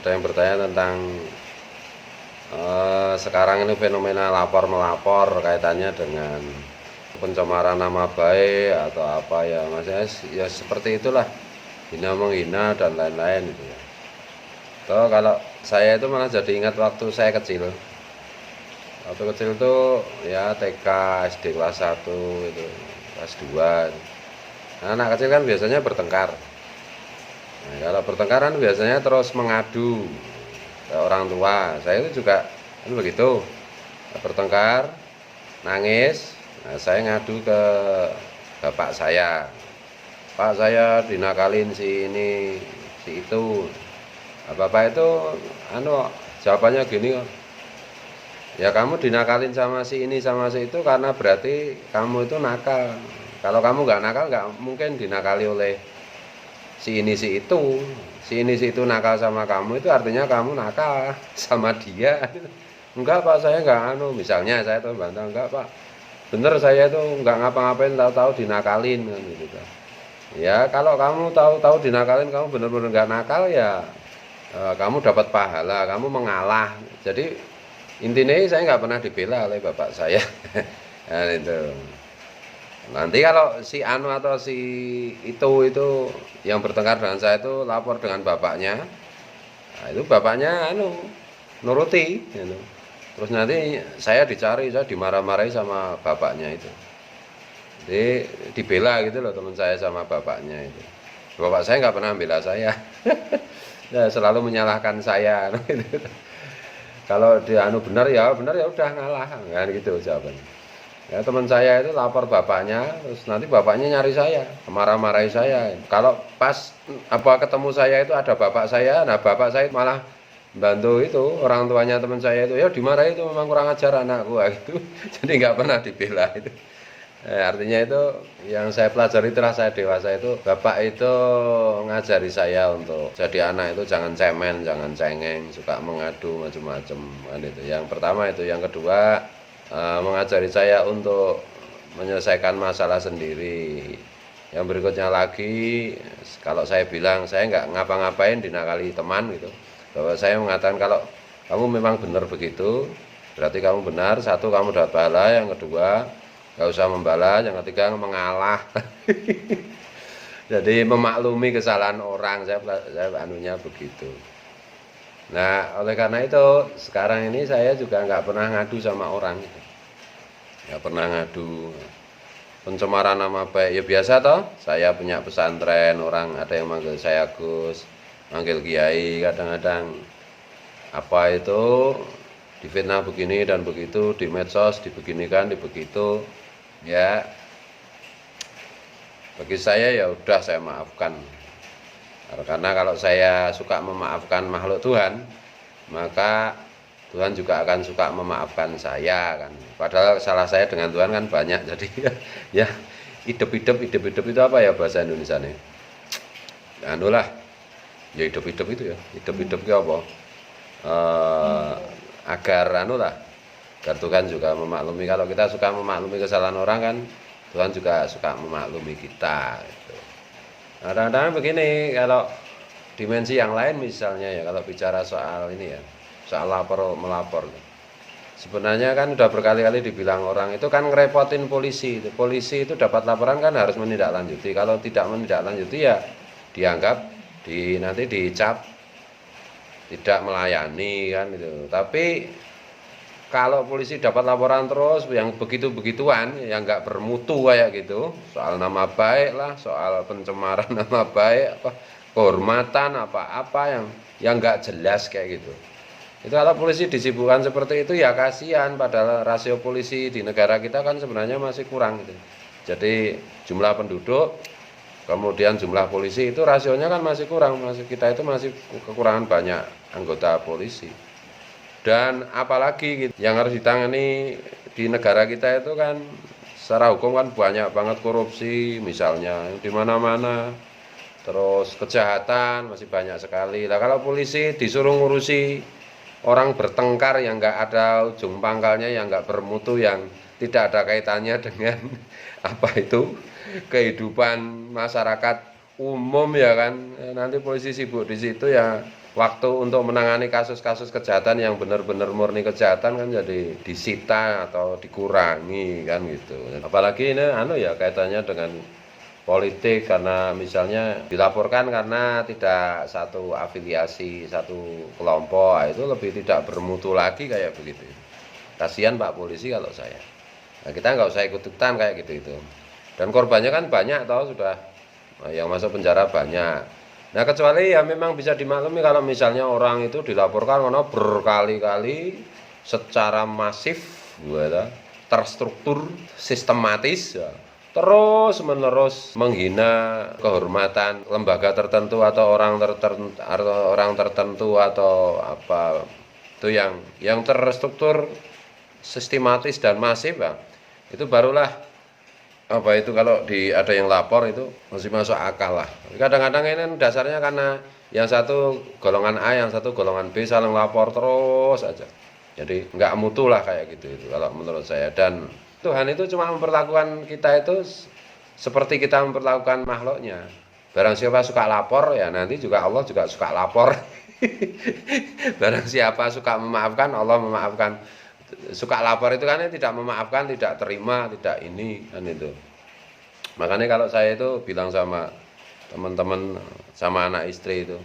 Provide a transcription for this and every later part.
Ada yang bertanya tentang sekarang ini fenomena lapor melapor kaitannya dengan pencemaran nama baik atau apa ya, maksudnya ya seperti itulah, hina menghina dan lain-lain itu ya. Toh kalau saya itu malah jadi ingat waktu saya kecil. Waktu kecil tuh ya TK, SD kelas 1 itu, kelas 2. Nah, anak kecil kan biasanya bertengkar. Nah, kalau bertengkaran biasanya terus mengadu ke orang tua. Saya itu juga kan begitu. Bertengkar, nangis. Nah, saya ngadu ke bapak saya. Pak, saya dinakalin si ini, si itu. Nah, bapak itu jawabannya gini, ya kamu dinakalin sama si ini sama si itu karena berarti kamu itu nakal. Kalau kamu nggak nakal, nggak mungkin dinakali oleh si ini si itu. Si ini si itu nakal sama kamu itu artinya kamu nakal sama dia. Enggak Pak, saya nggak misalnya saya tuh bantah, enggak Pak, bener saya itu nggak ngapa-ngapain, tahu-tahu dinakalin kan gitu kan. Ya kalau kamu tahu-tahu dinakalin, kamu bener-bener nggak nakal ya, kamu dapat pahala, kamu mengalah. Jadi intinya saya nggak pernah dibela oleh bapak saya. Nah, itu. Nanti kalau si Anu atau si itu yang bertengkar dengan saya itu lapor dengan bapaknya, nah itu bapaknya nuruti, gitu. Terus nanti saya dicari, saya dimarah-marahi sama bapaknya itu. Jadi dibela gitu loh teman saya sama bapaknya itu. Bapak saya nggak pernah bela saya, ya, selalu menyalahkan saya. Gitu. Kalau dia benar ya udah ngalah kan gitu jawabannya. Ya, teman saya itu lapor bapaknya, terus nanti bapaknya nyari saya, marah-marahi saya. Kalau pas ketemu saya itu ada bapak saya, nah bapak saya malah bantu itu orang tuanya teman saya itu, ya dimarahi itu memang kurang ajar anak gua gitu. Jadi nggak pernah dibela itu. Artinya itu yang saya pelajari setelah saya dewasa itu, bapak itu ngajari saya untuk jadi anak itu jangan cemen, jangan cengeng, suka mengadu macam-macam kan itu. Yang pertama itu, yang kedua mengajari saya untuk menyelesaikan masalah sendiri. Yang berikutnya lagi, kalau saya bilang saya nggak ngapa-ngapain dinakali teman gitu, bahwa saya mengatakan kalau kamu memang benar begitu, berarti kamu benar. Satu, kamu dapat pahala. Yang kedua, nggak usah membalas. Yang ketiga, mengalah. Jadi memaklumi kesalahan orang, saya anunya begitu. Nah, oleh karena itu sekarang ini saya juga nggak pernah ngadu sama orang, nggak pernah ngadu pencemaran nama baik. Ya biasa toh, saya punya pesantren, orang ada yang manggil saya Gus, manggil Kiai, kadang-kadang apa itu difitnah begini dan begitu di medsos, dibeginikan, dibegitu. Ya, bagi saya ya udah saya maafkan. Karena kalau saya suka memaafkan makhluk Tuhan, maka Tuhan juga akan suka memaafkan saya kan. Padahal salah saya dengan Tuhan kan banyak. Jadi ya hidup-hidup itu apa ya bahasa Indonesia nih? Anulah, ya hidup-hidup itu ya. Hidup-hidup itu apa? Agar agar Tuhan juga memaklumi. Kalau kita suka memaklumi kesalahan orang kan, Tuhan juga suka memaklumi kita gitu. Nah, kadang-kadang begini, kalau dimensi yang lain misalnya ya, kalau bicara soal ini ya, soal lapor melapor. Sebenarnya kan udah berkali-kali dibilang orang itu kan ngerepotin polisi. Polisi itu dapat laporan kan harus menindaklanjuti. Kalau tidak menindaklanjuti ya dianggap nanti dicap tidak melayani kan itu. Tapi kalau polisi dapat laporan terus yang begitu-begituan, yang nggak bermutu kayak gitu, soal nama baik lah, soal pencemaran nama baik, apa kehormatan, apa-apa yang nggak jelas kayak gitu. Itu kalau polisi disibukkan seperti itu ya kasihan, padahal rasio polisi di negara kita kan sebenarnya masih kurang gitu. Jadi jumlah penduduk, kemudian jumlah polisi itu rasionya kan masih kurang, kita itu masih kekurangan banyak anggota polisi. Dan apalagi gitu, yang harus ditangani di negara kita itu kan secara hukum kan banyak banget korupsi misalnya di mana-mana, terus kejahatan masih banyak sekali. Lah kalau polisi disuruh ngurusi orang bertengkar yang nggak ada ujung pangkalnya, yang nggak bermutu, yang tidak ada kaitannya dengan apa itu kehidupan masyarakat umum ya kan, nanti polisi sibuk di situ ya waktu untuk menangani kasus-kasus kejahatan yang benar-benar murni kejahatan kan jadi disita atau dikurangi kan gitu. Apalagi ini ya kaitannya dengan politik, karena misalnya dilaporkan karena tidak satu afiliasi, satu kelompok, itu lebih tidak bermutu lagi kayak begitu. Kasihan Pak Polisi kalau saya. Nah, kita nggak usah ikut-ikutan kayak gitu itu. Dan korbannya kan banyak tahu sudah, yang masuk penjara banyak. Nah, kecuali ya memang bisa dimaklumi kalau misalnya orang itu dilaporkan karena berkali-kali secara masif, terstruktur, sistematis, ya, terus menerus menghina kehormatan lembaga tertentu atau orang tertentu atau apa itu yang terstruktur, sistematis dan masif, ya, itu barulah apa itu kalau ada yang lapor itu masih masuk akal lah. Kadang-kadang ini dasarnya karena yang satu golongan A, yang satu golongan B saling lapor terus aja. Jadi nggak mutu lah kayak gitu itu kalau menurut saya. Dan Tuhan itu cuma memperlakukan kita itu seperti kita memperlakukan makhluknya. Barang siapa suka lapor, ya nanti juga Allah juga suka lapor. Barang siapa suka memaafkan, Allah memaafkan. Suka lapor itu kan tidak memaafkan, tidak terima, tidak ini kan itu. Makanya kalau saya itu bilang sama teman-teman, sama anak istri itu,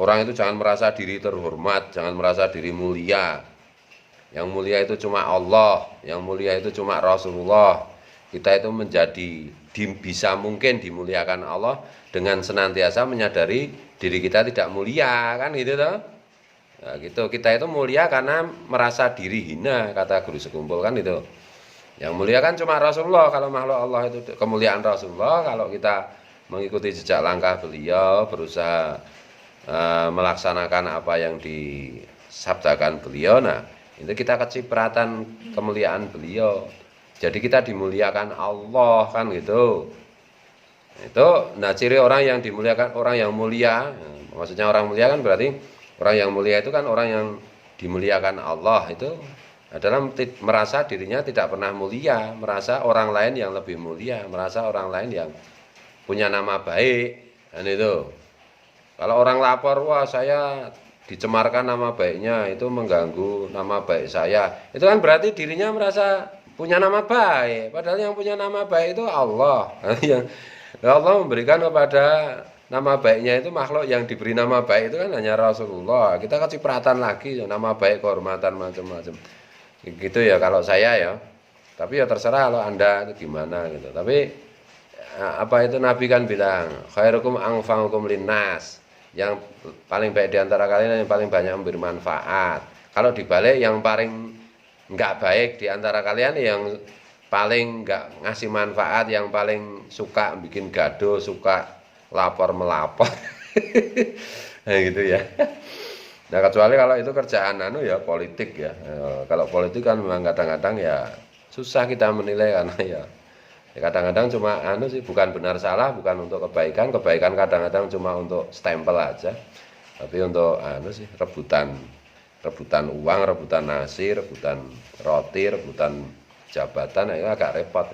orang itu jangan merasa diri terhormat, jangan merasa diri mulia. Yang mulia itu cuma Allah, yang mulia itu cuma Rasulullah. Kita itu bisa mungkin dimuliakan Allah dengan senantiasa menyadari diri kita tidak mulia, kan gitu toh. Nah, gitu. Kita itu mulia karena merasa diri hina, kata guru sekumpul kan itu. Yang mulia kan cuma Rasulullah. Kalau makhluk Allah itu kemuliaan Rasulullah. Kalau kita mengikuti jejak langkah beliau, berusaha melaksanakan apa yang disabdakan beliau, nah itu kita kecipratan kemuliaan beliau. Jadi kita dimuliakan Allah kan gitu. Itu nah ciri orang yang dimuliakan, orang yang mulia, maksudnya orang mulia kan berarti orang yang mulia itu kan orang yang dimuliakan Allah, itu adalah merasa dirinya tidak pernah mulia, merasa orang lain yang lebih mulia, merasa orang lain yang punya nama baik, dan itu. Kalau orang lapor, wah saya dicemarkan nama baiknya, itu mengganggu nama baik saya, itu kan berarti dirinya merasa punya nama baik, padahal yang punya nama baik itu Allah. Yang Allah memberikan kepada nama baiknya itu makhluk yang diberi nama baik itu kan hanya Rasulullah. Kita kecipratan lagi nama baik, kehormatan macam-macam gitu ya kalau saya ya. Tapi ya terserah kalau Anda itu gimana gitu. Tapi apa itu Nabi kan bilang khairukum anfa'ukum linnas, yang paling baik di antara kalian yang paling banyak memberi manfaat. Kalau dibalik, yang paling enggak baik di antara kalian yang paling enggak ngasih manfaat, yang paling suka bikin gaduh, suka lapor melapor. Nah, gitu ya. Nah, kecuali kalau itu kerjaan ya politik ya. Kalau politik kan memang kadang-kadang ya susah kita menilai karena ya kadang-kadang cuma sih bukan benar salah, bukan untuk kebaikan kadang-kadang cuma untuk stempel aja. Tapi untuk sih rebutan uang, rebutan nasi, rebutan roti, rebutan jabatan, itu agak repot.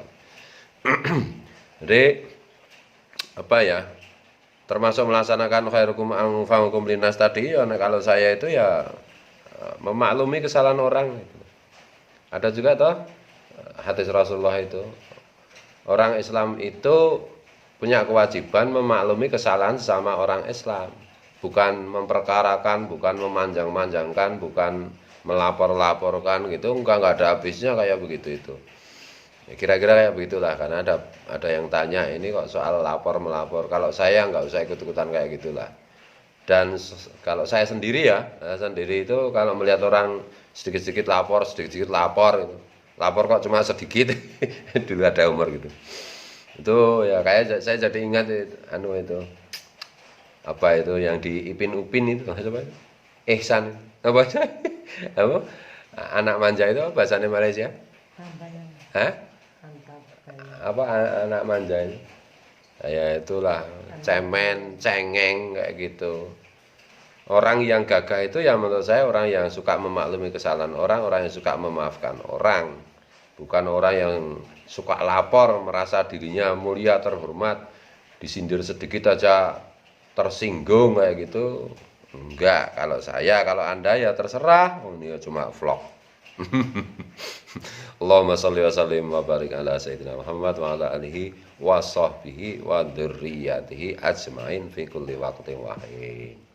Jadi apa ya? Termasuk melaksanakan khairukum anfa'ukum linnas tadi ya, kalau saya itu ya memaklumi kesalahan orang. Ada juga toh hadis Rasulullah itu, orang Islam itu punya kewajiban memaklumi kesalahan sesama orang Islam, bukan memperkarakan, bukan memanjang-manjangkan, bukan melapor-laporkan gitu, enggak ada habisnya kayak begitu itu. Ya, kira-kira kayak begitulah, karena ada yang tanya ini kok soal lapor melapor. Kalau saya nggak usah ikut-ikutan kayak gitulah. Dan kalau saya sendiri itu kalau melihat orang sedikit-sedikit lapor itu. Lapor kok cuma sedikit. Dulu ada umur gitu. Itu ya kayak saya jadi ingat itu apa itu yang di Ipin Upin itu apa? Ihsan. Apa? Apa? Anak manja itu bahasanya Malaysia? Hah? Apa anak manja ini? Ya itulah cemen, cengeng kayak gitu. Orang yang gagah itu ya menurut saya orang yang suka memaklumi kesalahan orang yang suka memaafkan orang, bukan orang yang suka lapor, merasa dirinya mulia, terhormat, disindir sedikit aja tersinggung kayak gitu. Enggak, kalau Anda ya terserah, ini cuma vlog. Allahumma sholli wa sallim wa barik ala sayyidina Muhammad wa ala alihi wa sahbihi wa dzurriyyatihi ajmain fi kulli waqtin wa hin.